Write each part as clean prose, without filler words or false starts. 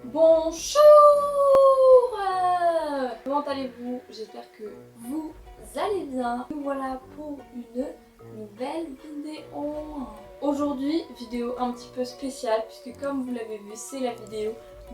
Bonjour. Comment allez-vous? J'espère que vous allez bien. Nous voilà pour une nouvelle vidéo. Aujourd'hui, vidéo un petit peu spéciale puisque comme vous l'avez vu, c'est la vidéo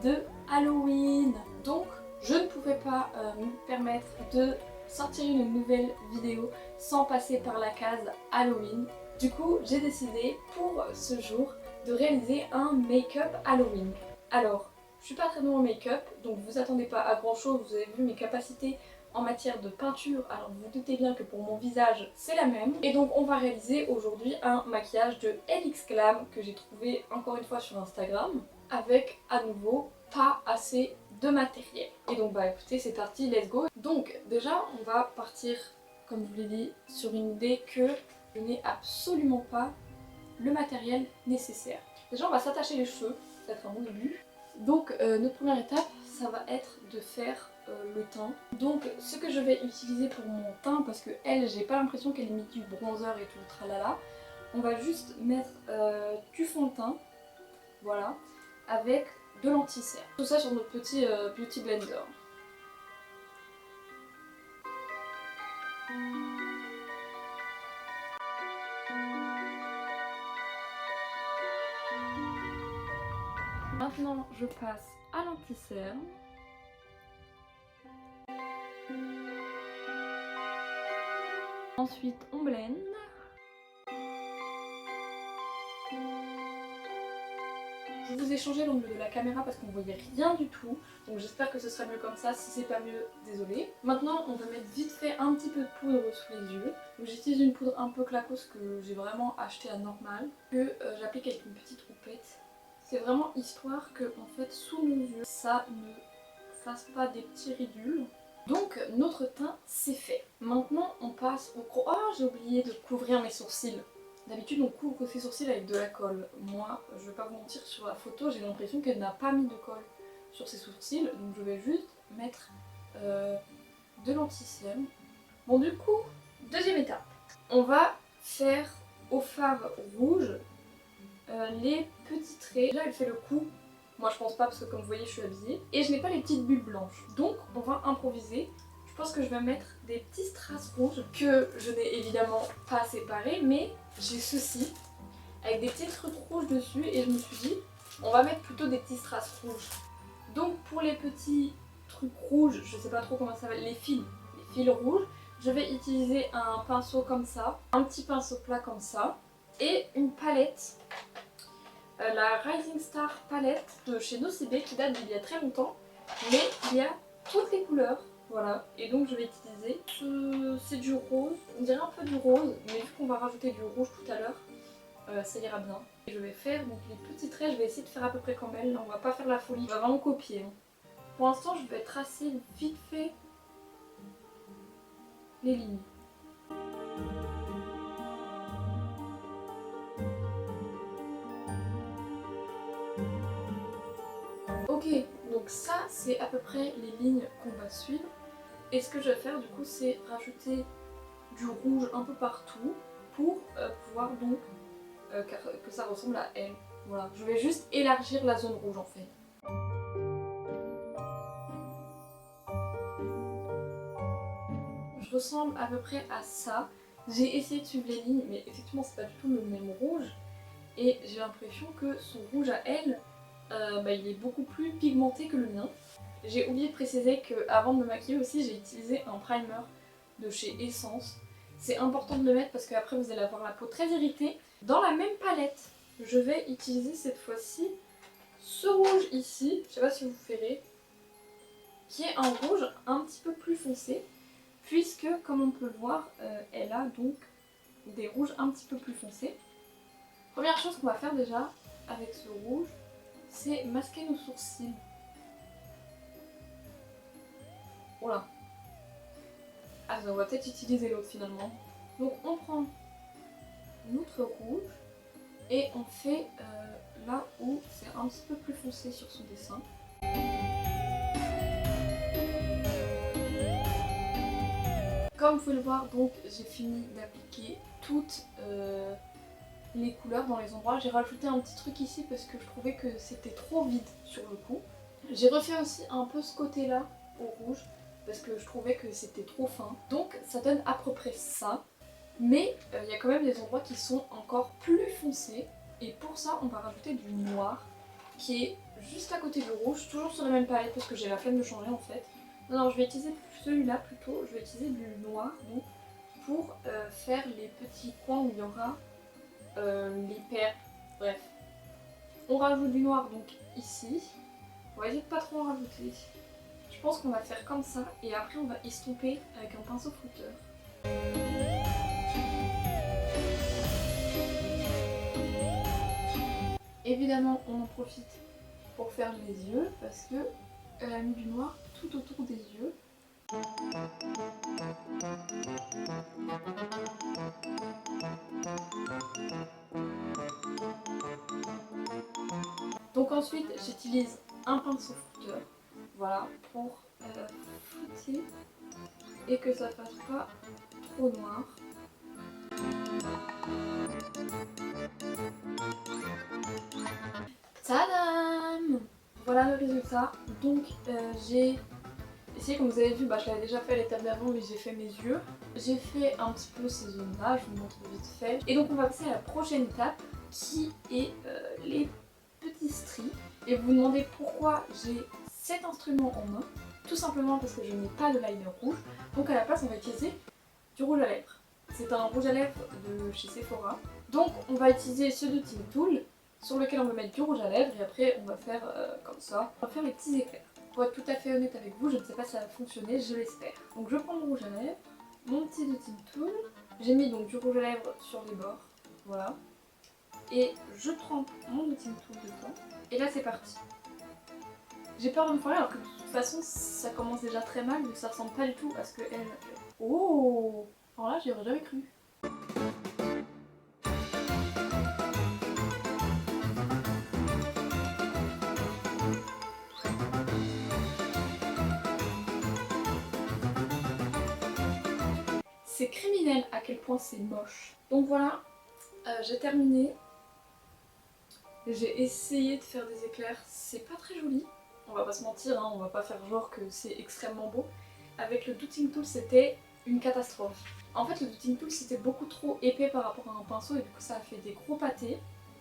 de Halloween. Donc, je ne pouvais pas me permettre de sortir une nouvelle vidéo sans passer par la case Halloween. Du coup, j'ai décidé pour ce jour de réaliser un make-up Halloween. Alors, je suis pas très bonne en make-up, donc vous attendez pas à grand chose, vous avez vu mes capacités en matière de peinture, alors vous vous doutez bien que pour mon visage c'est la même. Et donc on va réaliser aujourd'hui un maquillage de LX Glam que j'ai trouvé encore une fois sur Instagram, avec à nouveau pas assez de matériel. Et donc bah écoutez, c'est parti, let's go. Donc déjà on va partir, comme je vous l'ai dit, sur une idée que je n'ai absolument pas le matériel nécessaire. Déjà on va s'attacher les cheveux, ça va être un bon début. Donc notre première étape, ça va être de faire le teint. Donc ce que je vais utiliser pour mon teint, parce que elle, j'ai pas l'impression qu'elle ait mis du bronzer et tout, tralala. On va juste mettre du fond de teint, voilà, avec de l'anti-cerne. Tout ça sur notre petit beauty blender. Maintenant je passe à l'anti-cerne. Ensuite on blende. Je vous ai changé l'angle de la caméra parce qu'on ne voyait rien du tout. Donc j'espère que ce sera mieux comme ça. Si c'est pas mieux, désolé. Maintenant on va mettre vite fait un petit peu de poudre sous les yeux. Donc j'utilise une poudre un peu claquos que j'ai vraiment acheté à Normal, que j'applique avec une petite houppette. C'est vraiment histoire que en fait sous nos yeux ça ne fasse pas des petits ridules. Donc notre teint c'est fait. Maintenant on passe au gros... Oh, j'ai oublié de couvrir mes sourcils. D'habitude on couvre ses sourcils avec de la colle. Moi, je vais pas vous mentir, sur la photo j'ai l'impression qu'elle n'a pas mis de colle sur ses sourcils. Donc je vais juste mettre de l'anti-cerne. Bon du coup, deuxième étape. On va faire au fard rouge les petits traits. Là elle fait le coup. Moi je pense pas parce que comme vous voyez je suis habillée. Et je n'ai pas les petites bulles blanches. Donc on va improviser. Je pense que je vais mettre des petits strass rouges que je n'ai évidemment pas séparés, mais j'ai ceci avec des petits trucs rouges dessus et je me suis dit on va mettre plutôt des petits strass rouges. Donc pour les petits trucs rouges, je sais pas trop comment ça s'appelle, les fils rouges, je vais utiliser un pinceau comme ça, un petit pinceau plat comme ça et une palette, la Rising Star palette de chez Nocibé qui date d'il y a très longtemps, mais il y a toutes les couleurs. Voilà, et donc je vais utiliser, c'est du rose, on dirait un peu du rose, mais vu qu'on va rajouter du rouge tout à l'heure, ça ira bien. Et je vais faire donc les petits traits, je vais essayer de faire à peu près comme elle, là on va pas faire la folie, on va vraiment copier. Pour l'instant je vais tracer vite fait les lignes. Ok, donc ça c'est à peu près les lignes qu'on va suivre. Et ce que je vais faire du coup c'est rajouter du rouge un peu partout pour pouvoir donc que ça ressemble à elle. Voilà, je vais juste élargir la zone rouge en fait. Je ressemble à peu près à ça. J'ai essayé de suivre les lignes mais effectivement c'est pas du tout le même rouge. Et j'ai l'impression que son rouge à elle, il est beaucoup plus pigmenté que le mien. J'ai oublié de préciser qu'avant de me maquiller aussi j'ai utilisé un primer de chez Essence. C'est important de le mettre parce qu'après vous allez avoir la peau très irritée. Dans la même palette, je vais utiliser cette fois-ci ce rouge ici, je sais pas si vous verrez, qui est un rouge un petit peu plus foncé, puisque comme on peut le voir, elle a donc des rouges un petit peu plus foncés. Première chose qu'on va faire déjà avec ce rouge, c'est masquer nos sourcils. Voilà. Ah, on va peut-être utiliser l'autre finalement. Donc on prend notre rouge et on fait là où c'est un petit peu plus foncé sur son dessin. Comme vous pouvez le voir, donc j'ai fini d'appliquer toutes les couleurs dans les endroits. J'ai rajouté un petit truc ici parce que je trouvais que c'était trop vide sur le coup. J'ai refait aussi un peu ce côté-là au rouge parce que je trouvais que c'était trop fin. Donc ça donne à peu près ça. Mais il y a quand même des endroits qui sont encore plus foncés. Et pour ça, on va rajouter du noir qui est juste à côté du rouge, toujours sur la même palette parce que j'ai la flemme de changer en fait. Non, je vais utiliser celui-là plutôt, je vais utiliser du noir donc, pour faire les petits coins où il y aura les perles, bref. On rajoute du noir donc ici, on va essayer de pas trop en rajouter. Je pense qu'on va faire comme ça et après on va estomper avec un pinceau flouteur. Évidemment, on en profite pour faire les yeux parce que elle a mis du noir tout autour des yeux. Donc ensuite, j'utilise un pinceau flouteur, voilà, pour flouter et que ça fasse pas trop noir. Tadam! Voilà le résultat. Donc j'ai essayé, comme vous avez vu, je l'avais déjà fait à l'étape d'avant, mais j'ai fait mes yeux. J'ai fait un petit peu ces zones-là, je vous montre vite fait. Et donc on va passer à la prochaine étape qui est les petits stries. Et vous vous demandez pourquoi j'ai cet instrument en main. Tout simplement parce que je n'ai pas de liner rouge. Donc à la place on va utiliser du rouge à lèvres. C'est un rouge à lèvres de chez Sephora. Donc on va utiliser ce de Tint Tool sur lequel on va mettre du rouge à lèvres et après on va faire comme ça. On va faire les petits éclairs. Pour être tout à fait honnête avec vous, je ne sais pas si ça va fonctionner, je l'espère. Donc je prends le rouge à lèvres, mon petit de Tint Tool. J'ai mis donc du rouge à lèvres sur les bords, voilà. Et je trempe mon de Tint Tool dedans. Et là c'est parti. J'ai peur de me foirer alors que de toute façon ça commence déjà très mal, mais ça ressemble pas du tout à ce que elle m'a fait. Oh! Alors là j'y aurais jamais cru. C'est criminel à quel point c'est moche. Donc voilà, j'ai terminé. J'ai essayé de faire des éclairs, c'est pas très joli. On va pas se mentir, hein, on va pas faire genre que c'est extrêmement beau. Avec le Dotting Tool, c'était une catastrophe. En fait, le Dotting Tool, c'était beaucoup trop épais par rapport à un pinceau et du coup ça a fait des gros pâtés.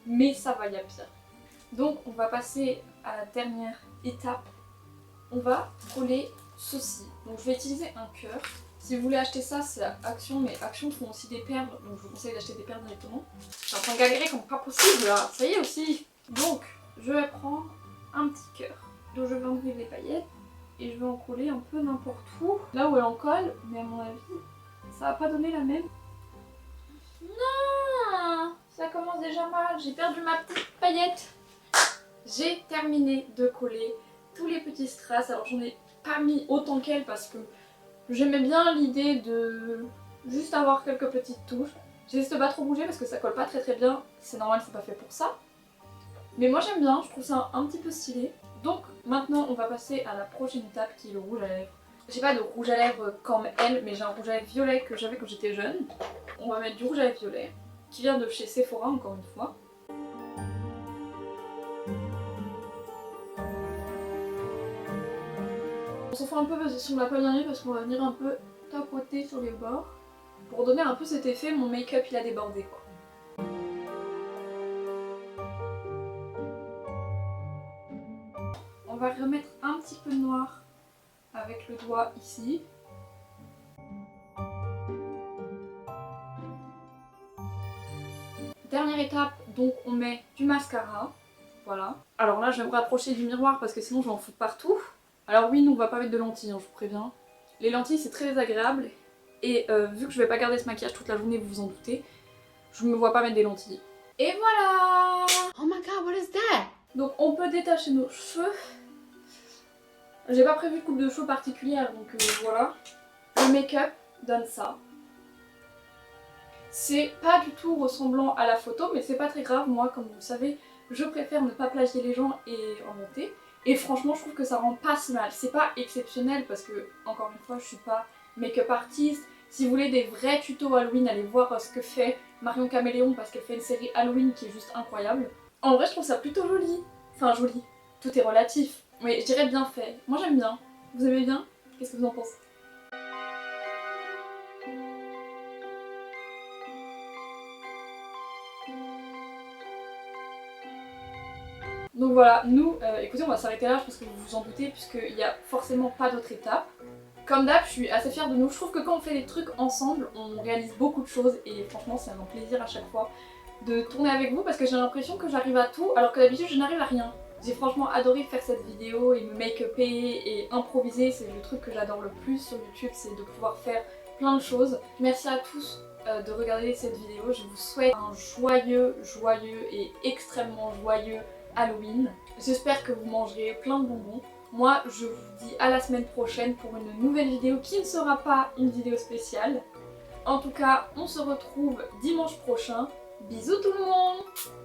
Mais ça va, il y a pire. Donc on va passer à la dernière étape. On va coller ceci. Donc je vais utiliser un cœur. Si vous voulez acheter ça, c'est à Action, mais Action font aussi des perles, donc je vous conseille d'acheter des perles directement. Je suis en train de galérer comme pas possible là, ça y est aussi. Donc, je vais prendre un petit cœur, dont je vais enlever les paillettes, et je vais en coller un peu n'importe où. Là où elle en colle, mais à mon avis, ça va pas donner la même. Non, ça commence déjà mal, j'ai perdu ma petite paillette. J'ai terminé de coller tous les petits strass, alors j'en ai pas mis autant qu'elle parce que j'aimais bien l'idée de juste avoir quelques petites touches. J'hésite pas trop bouger parce que ça colle pas très bien. C'est normal, c'est pas fait pour ça. Mais moi j'aime bien, je trouve ça un petit peu stylé. Donc maintenant on va passer à la prochaine étape qui est le rouge à lèvres. J'ai pas de rouge à lèvres comme elle, mais j'ai un rouge à lèvres violet que j'avais quand j'étais jeune. On va mettre du rouge à lèvres violet, qui vient de chez Sephora encore une fois. On s'en fout un peu parce que si on l'a pas bien mis parce qu'on va venir un peu tapoter sur les bords. Pour donner un peu cet effet, mon make-up il a débordé quoi. On va remettre un petit peu de noir avec le doigt ici. Dernière étape, donc on met du mascara. Voilà. Alors là je vais me rapprocher du miroir parce que sinon je vais en foutre partout. Alors oui, nous on va pas mettre de lentilles, hein, je vous préviens. Les lentilles c'est très désagréable et vu que je vais pas garder ce maquillage toute la journée, vous vous en doutez, je me vois pas mettre des lentilles. Et voilà! Oh my god, what is that? Donc on peut détacher nos cheveux. J'ai pas prévu de coupe de cheveux particulière donc voilà. Le make-up donne ça. C'est pas du tout ressemblant à la photo mais c'est pas très grave, moi comme vous le savez, je préfère ne pas plagier les gens et inventer. Et franchement je trouve que ça rend pas si mal. C'est pas exceptionnel parce que, encore une fois, je suis pas make-up artiste. Si vous voulez des vrais tutos Halloween, allez voir ce que fait Marion Caméléon parce qu'elle fait une série Halloween qui est juste incroyable. En vrai je trouve ça plutôt joli. Enfin joli, tout est relatif. Oui, je dirais bien fait. Moi j'aime bien. Vous aimez bien? Qu'est-ce que vous en pensez? Donc voilà, nous, écoutez, on va s'arrêter là, je pense que vous vous en doutez, puisqu'il n'y a forcément pas d'autre étape. Comme d'hab, je suis assez fière de nous. Je trouve que quand on fait des trucs ensemble, on réalise beaucoup de choses et franchement, c'est un plaisir à chaque fois de tourner avec vous parce que j'ai l'impression que j'arrive à tout alors que d'habitude, je n'arrive à rien. J'ai franchement adoré faire cette vidéo et me make-upper et improviser. C'est le truc que j'adore le plus sur YouTube, c'est de pouvoir faire plein de choses. Merci à tous de regarder cette vidéo. Je vous souhaite un joyeux et extrêmement joyeux Halloween. J'espère que vous mangerez plein de bonbons. Moi, je vous dis à la semaine prochaine pour une nouvelle vidéo qui ne sera pas une vidéo spéciale. En tout cas, on se retrouve dimanche prochain. Bisous tout le monde!